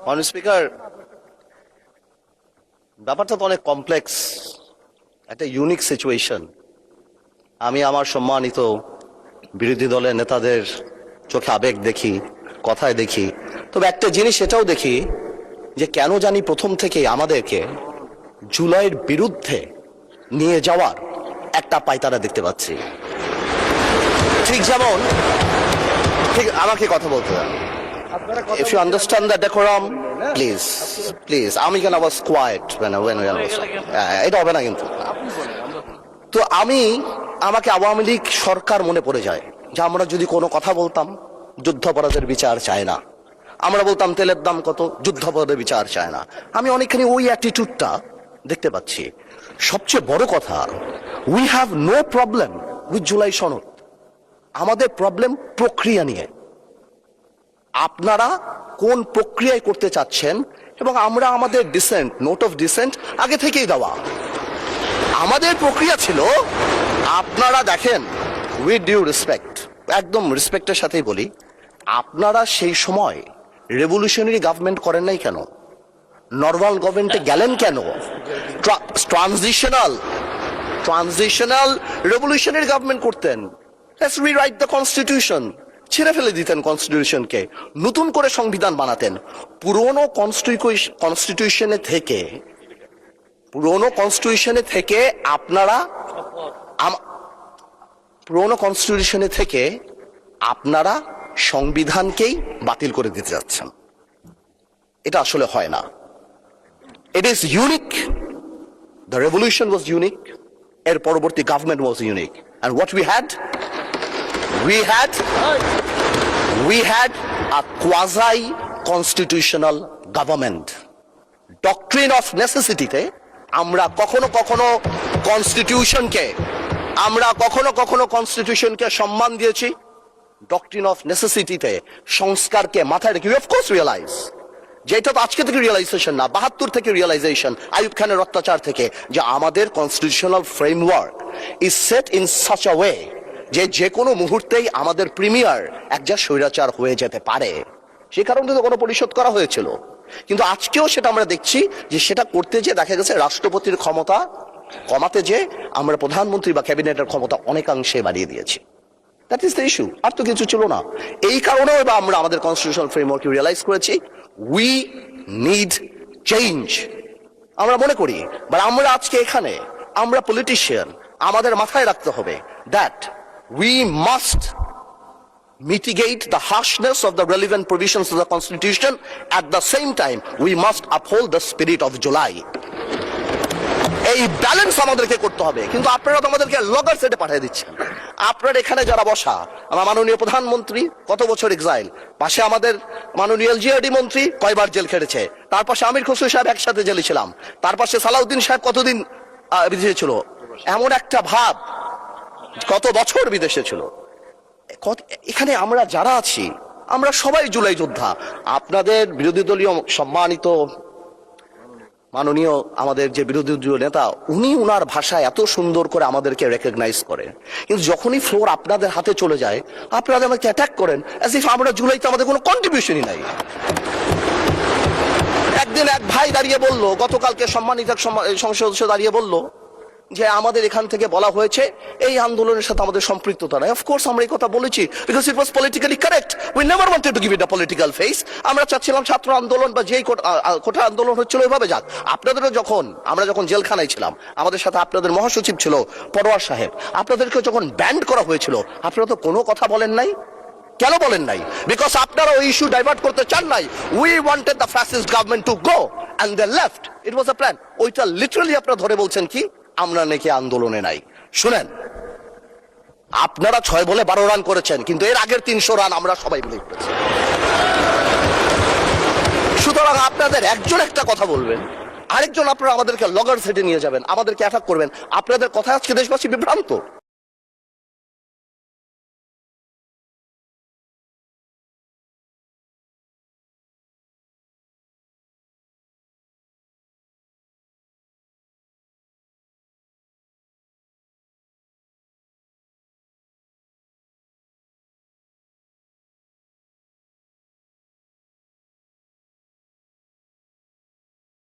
মাননীয় স্পিকার, ব্যাপারটা তো অনেক কমপ্লেক্স, একটা ইউনিক সিচুয়েশন। আমি আমার সম্মানিত বিরোধী দলের নেতাদের চোখে আবেগ দেখি, কথায় দেখি, তবে একটা জিনিস এটাও দেখি যে কেন জানি প্রথম থেকে আমাদেরকে জুলাইয়ের বিরুদ্ধে নিয়ে যাওয়ার একটা পায়তারা দেখতে পাচ্ছি। ঠিক যেমন, ঠিক আমাকে কথা বলতে দেন। If you understand the decorum, please. আমি কেন was quiet when I was এটা হবে না কিন্তু। তো আমাকে আওয়ামী লীগ সরকার মনে পড়ে যায় যে আমরা যদি কোনো কথা বলতাম যুদ্ধাপরাধের বিচার চায় না, আমরা বলতাম তেলের দাম কত, যুদ্ধাপরাধের বিচার চায় না। আমি অনেকখানি ওই অ্যাটিটিউডটা দেখতে পাচ্ছি। সবচেয়ে বড় কথা, we have no problem with July সনদ। আমাদের প্রবলেম প্রক্রিয়া নিয়ে। আপনারা কোন প্রক্রিয়ায় করতে চাচ্ছেন, এবং আমরা আমাদের ডিসেন্ট, নোট অফ ডিসেন্ট আগে থেকেই দেওয়া। আমাদের প্রক্রিয়া ছিল, আপনারা দেখেন, উইথ ডিউ রেসপেক্ট, একদম রেসপেক্টের সাথেই বলি, আপনারা সেই সময় রেভলিউশনারি গভর্নমেন্ট করেন নাই কেন? নর্মাল গভর্নমেন্টে গেলেন কেন? ট্রানজিশনাল রেভলিউশনারি গভর্নমেন্ট করতেন। লেটস রিরাইট দ্য কনস্টিটিউশন, ছেড়ে ফেলে দিতেন কনস্টিটিউশনকে, নতুন করে সংবিধান বানাতেন। পুরনো কনস্টিটিউশনে থেকে আপনারা সংবিধানকেই বাতিল করে দিতে যাচ্ছেন। এটা আসলে হয় না। It is unique. The revolution was unique, এর পরবর্তী government was unique, and what we had a quasi constitutional government. Doctrine of necessity তে আমরা কখনো কনস্টিটিউশনকে সম্মান দিয়েছি। ডক্ট্রিন অফ নেসেসিটিতে সংস্কারকে মাথায় রেখে অফ কোর্স রিয়েলাইজ, যেটা তো আজকে থেকে রিয়েলাইজেশন না, 72 থেকে রিয়েলাইজেশন, আইয়ুব খানের অত্যাচার থেকে, যে আমাদের constitutional framework is set in such a way যে কোনো মুহূর্তেই আমাদের প্রিমিয়ার একজন স্বৈরাচার হয়ে যেতে পারে। সে কারণে তো কোনো পরিশোধ করা হয়েছিল। কিন্তু আজকেও সেটা আমরা দেখছি যে সেটা করতে যে দেখা গেছে রাষ্ট্রপতির ক্ষমতা কমাতে যে আমরা প্রধানমন্ত্রী বা ক্যাবিনেটের ক্ষমতা অনেকাংশে বাড়িয়ে দিয়েছি। দ্যাট ইজ দ্য ইস্যু, আর তো কিছু ছিল না। এই কারণেও বা আমরা আমাদের কনস্টিটিউশনাল ফ্রেমওয়ার্ক রিয়েলাইজ করেছি উই নিড চেঞ্জ। আমরা মনে করি, বা আমরা আজকে এখানে, আমরা পলিটিশিয়ান, আমাদের মাথায় রাখতে হবে that we must mitigate the harshness of the relevant provisions of the Constitution. At the same time, we must uphold the spirit of July. এই ব্যালেন্স আমাদেরকে করতে হবে। কিন্তু আপনারা তো আমাদেরকে লগর সেটে পাঠিয়ে দিচ্ছেন। আপনারা এখানে যারা বসা, আমার মাননীয় প্রধানমন্ত্রী কত বছর এক্সাইল, পাশে আমাদের মাননীয় এলজিআরডি মন্ত্রী কয়বার জেল খেটেছে, তার পাশে আমির খসরু সাহেব একসাথে জেলে ছিলাম, তার পাশে সালাউদ্দিন সাহেব কতদিন বিদেশে ছিল, এমন একটা ভাব, কত বছর বিদেশে ছিল। এখানে আমরা যারা আছি, আমরা সবাই জুলাই যোদ্ধা। আপনাদের বিরোধী দলীয় সম্মানিত মাননীয় আমাদের যে বিরোধী দলীয় নেতা, উনি উনার ভাষায় এত সুন্দর করে আমাদেরকে রেকগনাইজ করেন, কিন্তু যখনই ফ্লোর আপনাদের হাতে চলে যায়, আপনারা আমাকে অ্যাটাক করেন অ্যাজ ইফ আমরা জুলাইতে আমাদের কোনো কন্ট্রিবিউশনই নাই। একদিন এক ভাই দাঁড়িয়ে বলল, গতকালকে সম্মানিত সংসদ সদস্য দাঁড়িয়ে বলল যে আমাদের এখান থেকে বলা হয়েছে এই আন্দোলনের সাথে আমাদের সম্পৃক্ততা নাই। অফকোর্স আমরা এই কথা বলেছি, because it was politically correct. We never wanted to give it a political face. আমরা চাচ্ছিলাম ছাত্র আন্দোলন বা যেই কোটা আন্দোলন হচ্ছিল ওইভাবে যাক। আপনাদেরও আমরা যখন জেলখানায় ছিলাম, আমাদের সাথে আপনাদের মহাসচিব ছিল পরোয়ার সাহেব, আপনাদেরকে যখন ব্যান্ড করা হয়েছিল, আপনারা তো কোনো কথা বলেন নাই। কেন বলেন নাই? বিকজ আপনারা ওই ইস্যু ডাইভার্ট করতে চান নাই। We wanted the fascist government to go and they left. It was a plan. ওইটা লিটারালি আপনারা ধরে বলছেন কি আমরা নাকি আন্দোলনে নাই। শুনেন, আপনারা 6 বলে 12 রান করেছেন, কিন্তু এর আগের 300 রান আমরা সবাই মিলে করেছি। সুতরাং আপনাদের একজন একটা কথা বলবেন, আরেকজন আপনারা আমাদেরকে লগর সেটে নিয়ে যাবেন, আমাদেরকে অ্যাটাক করবেন। আপনাদের কথা আজকে দেশবাসী বিভ্রান্ত।